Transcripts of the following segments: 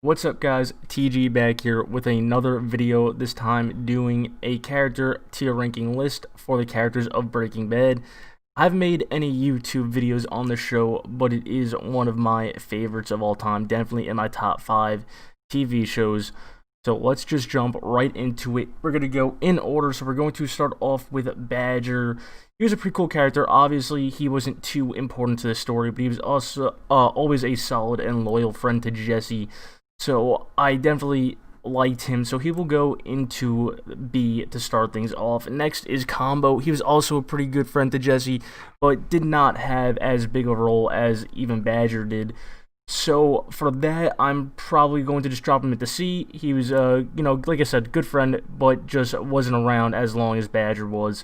What's up guys, TG back here with another video, this time doing a character tier ranking list for the characters of Breaking Bad. I've made any YouTube videos on the show, but it is one of my favorites of all time, definitely in my top 5 TV shows. So let's just jump right into it. We're going to go in order, so we're going to start off with Badger. He was a pretty cool character. Obviously, he wasn't too important to the story, but he was also always a solid and loyal friend to Jesse. So I definitely liked him. So he will go into B to start things off. Next is Combo. He was also a pretty good friend to Jesse, but did not have as big a role as even Badger did. So for that, I'm probably going to just drop him into C. He was, like I said, good friend, but just wasn't around as long as Badger was.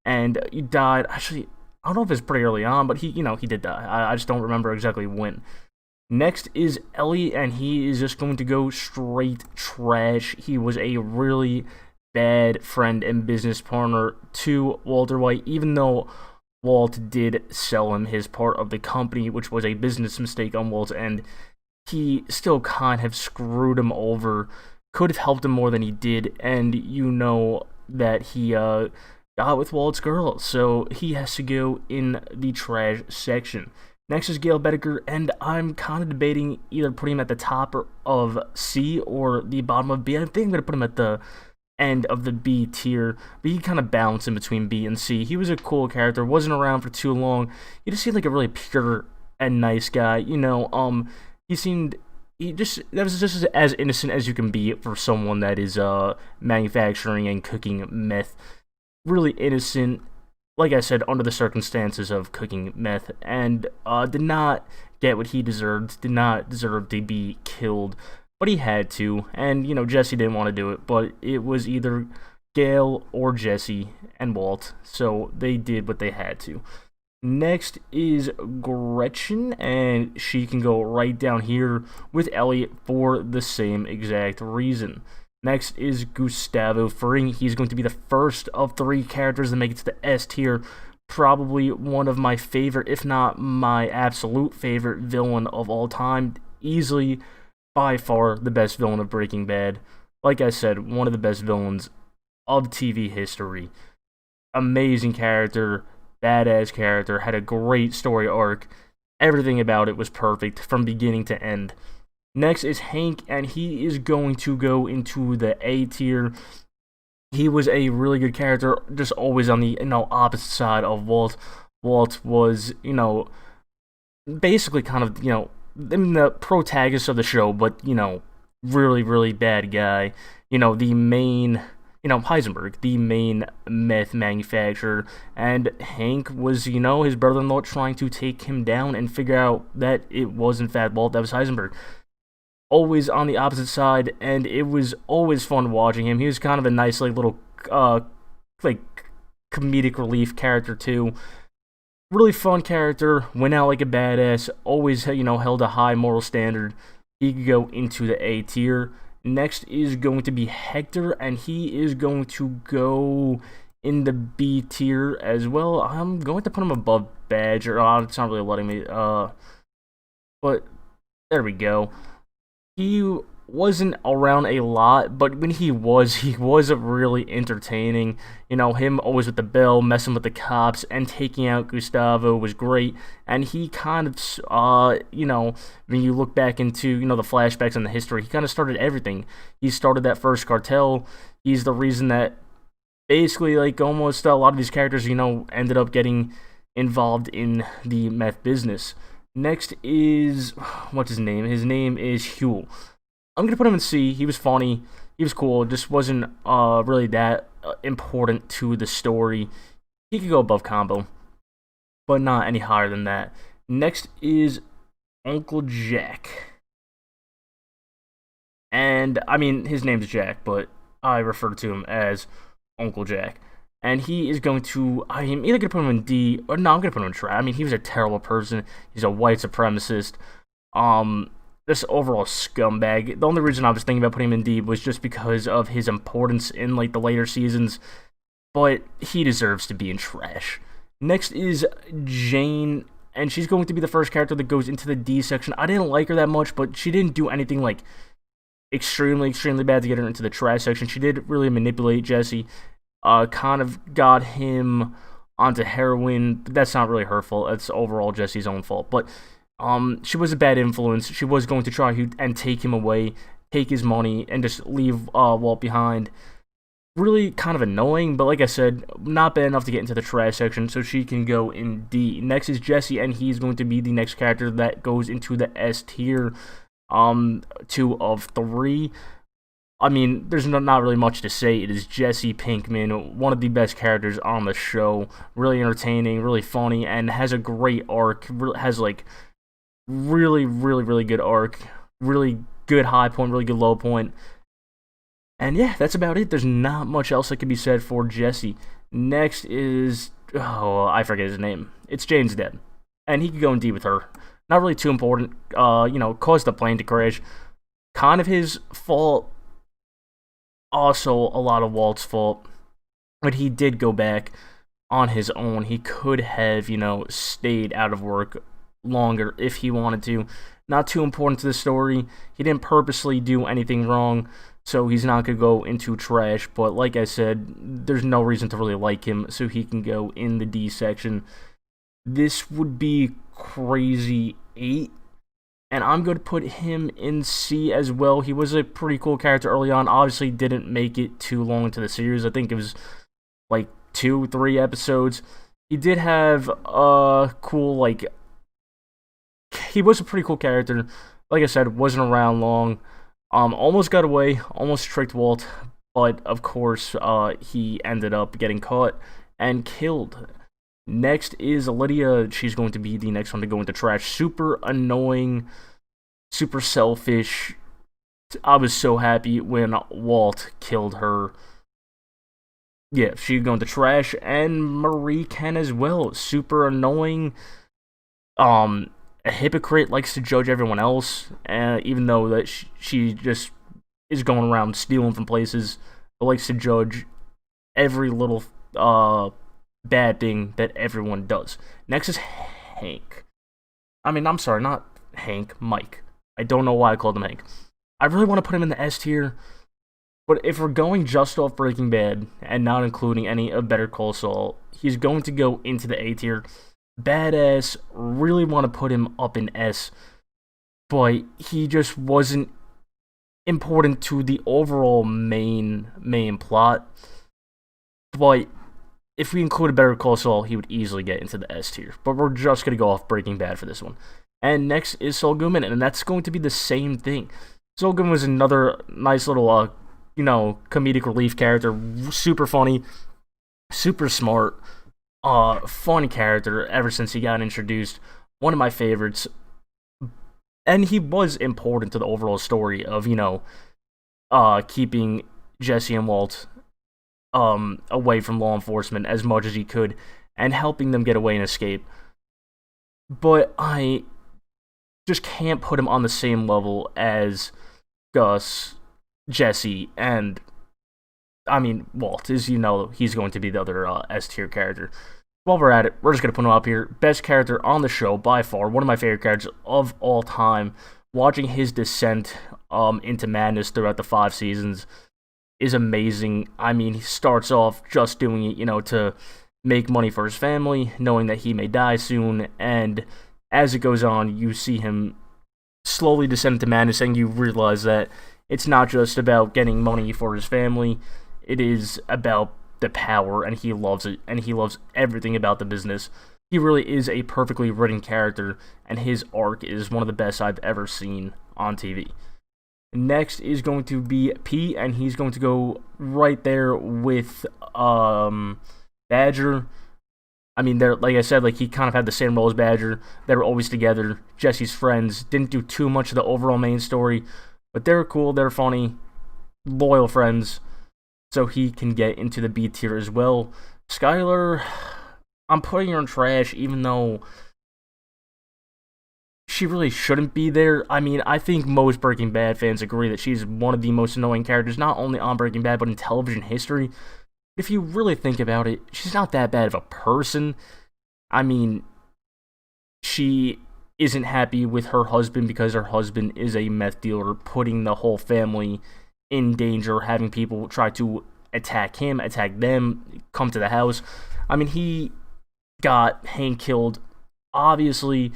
And he died, actually, I don't know if it's pretty early on, but he did die. I just don't remember exactly when. Next is Ellie, and he is just going to go straight trash. He was a really bad friend and business partner to Walter White, even though Walt did sell him his part of the company, which was a business mistake on Walt's end. He still kind of screwed him over, could have helped him more than he did, and you know that he got with Walt's girl, so he has to go in the trash section. Next is Gale Boetticher, and I'm kind of debating either putting him at the top of C or the bottom of B. I think I'm going to put him at the end of the B tier, but he kind of bounced in between B and C. He was a cool character, wasn't around for too long. He just seemed like a really pure and nice guy, that was just as innocent as you can be for someone that is manufacturing and cooking meth. Really innocent, like I said, under the circumstances of cooking meth, and did not get what he deserved, did not deserve to be killed, but he had to, and, Jesse didn't want to do it, but it was either Gale or Jesse and Walt, so they did what they had to. Next is Gretchen, and she can go right down here with Elliot for the same exact reason. Next is Gustavo Fring. He's going to be the first of 3 characters to make it to the S tier. Probably one of my favorite, if not my absolute favorite villain of all time. Easily, by far, the best villain of Breaking Bad. Like I said, one of the best villains of TV history. Amazing character, badass character, had a great story arc. Everything about it was perfect from beginning to end. Next is Hank, and he is going to go into the A tier. He was a really good character, just always on the opposite side of Walt. Walt was, basically kind of, the protagonist of the show, but, really, really bad guy. The main, Heisenberg, the main meth manufacturer, and Hank was, his brother-in-law trying to take him down and figure out that it was, in fact, Walt that was Heisenberg. Always on the opposite side, and it was always fun watching him. He was kind of a nice, little, comedic relief character, too. Really fun character, went out like a badass, always, held a high moral standard. He could go into the A tier. Next is going to be Hector, and he is going to go in the B tier as well. I'm going to put him above Badger. It's not really letting me, but there we go. He wasn't around a lot, but when he was really entertaining. Him always with the bell, messing with the cops, and taking out Gustavo was great. And he kind of, when you look back into, the flashbacks and the history, he kind of started everything. He started that first cartel. He's the reason that basically, almost a lot of these characters, ended up getting involved in the meth business. Next is, what's his name? His name is Huell. I'm going to put him in C. He was funny. He was cool. Just wasn't really that important to the story. He could go above Combo, but not any higher than that. Next is Uncle Jack. And, his name's Jack, but I refer to him as Uncle Jack. And he is going to, I'm either going to put him in D, or no, I'm going to put him in trash. He was a terrible person. He's a white supremacist. This overall scumbag. The only reason I was thinking about putting him in D was just because of his importance in, the later seasons. But he deserves to be in trash. Next is Jane, and she's going to be the first character that goes into the D section. I didn't like her that much, but she didn't do anything, extremely, extremely bad to get her into the trash section. She did really manipulate Jesse, kind of got him onto heroin, but that's not really her fault. That's overall Jesse's own fault. But she was a bad influence. She was going to try and take him away, take his money, and just leave Walt behind. Really kind of annoying, but like I said, not bad enough to get into the trash section, so she can go in D. Next is Jesse, and he's going to be the next character that goes into the S tier, 2 of 3. I mean, there's not really much to say. It is Jesse Pinkman, one of the best characters on the show. Really entertaining, really funny, and has a great arc. Has, like, really, really, really good arc. Really good high point, really good low point. And yeah, that's about it. There's not much else that can be said for Jesse. Next is, oh, I forget his name. It's Jane's dead. And he could go in D with her. Not really too important. Caused the plane to crash. Kind of his fault. Also, a lot of Walt's fault. But he did go back on his own. He could have, stayed out of work longer if he wanted to. Not too important to the story. He didn't purposely do anything wrong, so he's not going to go into trash. But like I said, there's no reason to really like him, so he can go in the D section. This would be Crazy 8, and I'm going to put him in C as well. He was a pretty cool character early on. Obviously didn't make it too long into the series. I think it was like 2-3 episodes. He did have a cool, he was a pretty cool character. Like I said, wasn't around long. Almost got away, almost tricked Walt, but of course, he ended up getting caught and killed. Next is Lydia. She's going to be the next one to go into trash. Super annoying, super selfish. I was so happy when Walt killed her. Yeah, she's going to trash, and Marie can as well. Super annoying. A hypocrite, likes to judge everyone else, even though that she just is going around stealing from places, but likes to judge every little bad thing that everyone does. Next is Hank. I'm sorry, not Hank, Mike. I don't know why I called him Hank. I really want to put him in the S tier, but if we're going just off Breaking Bad and not including any of Better Call Saul, he's going to go into the A tier. Badass, really want to put him up in S, but he just wasn't important to the overall main plot. But if we included Better Call Saul, he would easily get into the S tier. But we're just going to go off Breaking Bad for this one. And next is Saul Goodman, and that's going to be the same thing. Saul Goodman was another nice little, comedic relief character. Super funny, super smart. Fun character ever since he got introduced. One of my favorites. And he was important to the overall story of, keeping Jesse and Walt away from law enforcement as much as he could and helping them get away and escape. But I just can't put him on the same level as Gus, Jesse, and Walt, as he's going to be the other S tier character. While we're at it, we're just going to put him up here. Best character on the show, by far. One of my favorite characters of all time. Watching his descent into madness throughout the 5 seasons is amazing. He starts off just doing it, to make money for his family, knowing that he may die soon, and as it goes on, you see him slowly descend into madness, and you realize that it's not just about getting money for his family. It is about the power, and he loves it, and he loves everything about the business. He really is a perfectly written character, and his arc is one of the best I've ever seen on TV. Next is going to be P, and he's going to go right there with Badger. They're, like I said, he kind of had the same role as Badger. They were always together. Jesse's friends. Didn't do too much of the overall main story, but they're cool, they're funny, loyal friends. So he can get into the B tier as well. Skyler, I'm putting her in trash, even though she really shouldn't be there. I think most Breaking Bad fans agree that she's one of the most annoying characters, not only on Breaking Bad, but in television history. If you really think about it, she's not that bad of a person. She isn't happy with her husband because her husband is a meth dealer, putting the whole family in danger, having people try to attack him, attack them, come to the house. I mean, he got Hank killed. Obviously,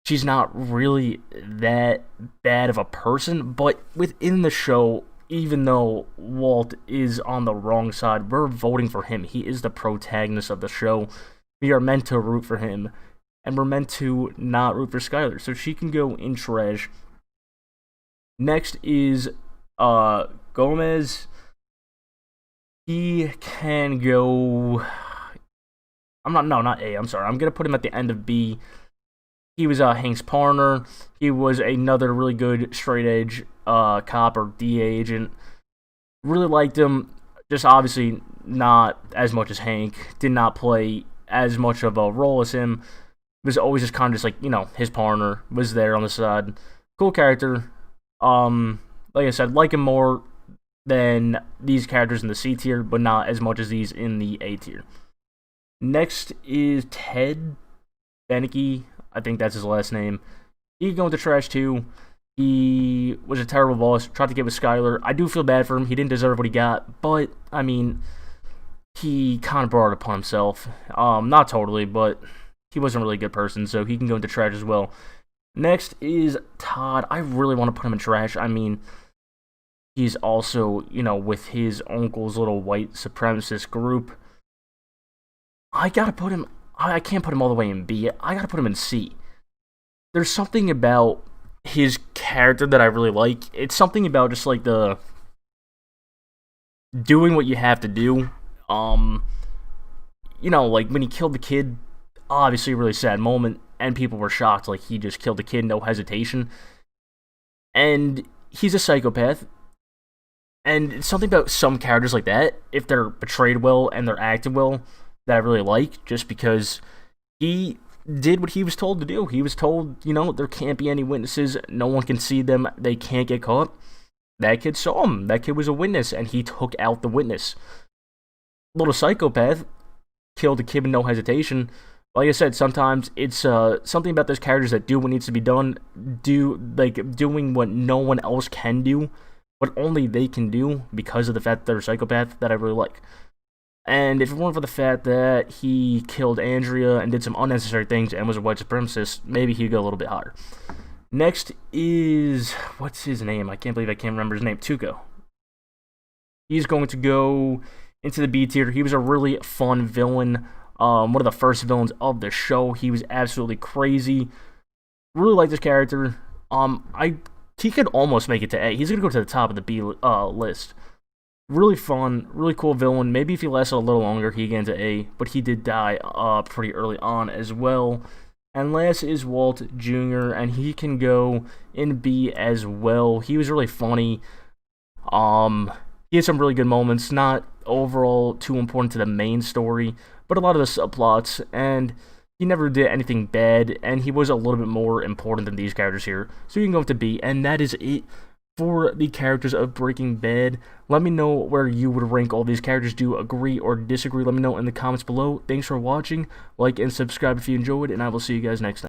she's not really that bad of a person, but within the show, even though Walt is on the wrong side, we're voting for him. He is the protagonist of the show. We are meant to root for him, and we're meant to not root for Skyler, so she can go in trash. Next is Gomez. He can go. Not A. I'm sorry. I'm gonna put him at the end of B. He was Hank's partner. He was another really good straight edge cop or DA agent. Really liked him. Just obviously not as much as Hank. Did not play as much of a role as him. Was always just kind of just like, his partner. Was there on the side. Cool character. Like I said, like him more than these characters in the C tier, but not as much as these in the A tier. Next is Ted Beneke. I think that's his last name. He can go into trash too. He was a terrible boss. Tried to get with Skyler. I do feel bad for him. He didn't deserve what he got, but I mean, he kind of brought it upon himself. Not totally, but he wasn't really a good person, so he can go into trash as well. Next is Todd. I really want to put him in trash. I mean, he's also, with his uncle's little white supremacist group. I can't put him all the way in B. I gotta put him in C. There's something about his character that I really like. It's something about just like the doing what you have to do. Like when he killed the kid, obviously a really sad moment, and people were shocked, like he just killed the kid, no hesitation. And he's a psychopath. And it's something about some characters like that, if they're portrayed well and they're acted well, that I really like, just because he did what he was told to do. He was told, there can't be any witnesses, no one can see them, they can't get caught. That kid saw him. That kid was a witness, and he took out the witness. Little psychopath, killed a kid with no hesitation. Like I said, sometimes it's something about those characters that do what needs to be done, doing what no one else can do, but only they can do because of the fact that they're a psychopath, that I really like. And if it weren't for the fact that he killed Andrea and did some unnecessary things and was a white supremacist, maybe he'd go a little bit higher. Next is, what's his name? I can't believe I can't remember his name. Tuco. He's going to go into the B tier. He was a really fun villain. One of the first villains of the show. He was absolutely crazy. Really like this character. He could almost make it to A. He's going to go to the top of the B list. Really fun, really cool villain. Maybe if he lasted a little longer, he'd get into A, but he did die pretty early on as well. And last is Walt Jr., and he can go in B as well. He was really funny. He had some really good moments, not overall too important to the main story, but a lot of the subplots, and he never did anything bad, and he was a little bit more important than these characters here. So you can go to B, and that is it for the characters of Breaking Bad. Let me know where you would rank all these characters. Do you agree or disagree? Let me know in the comments below. Thanks for watching. Like and subscribe if you enjoyed, and I will see you guys next time.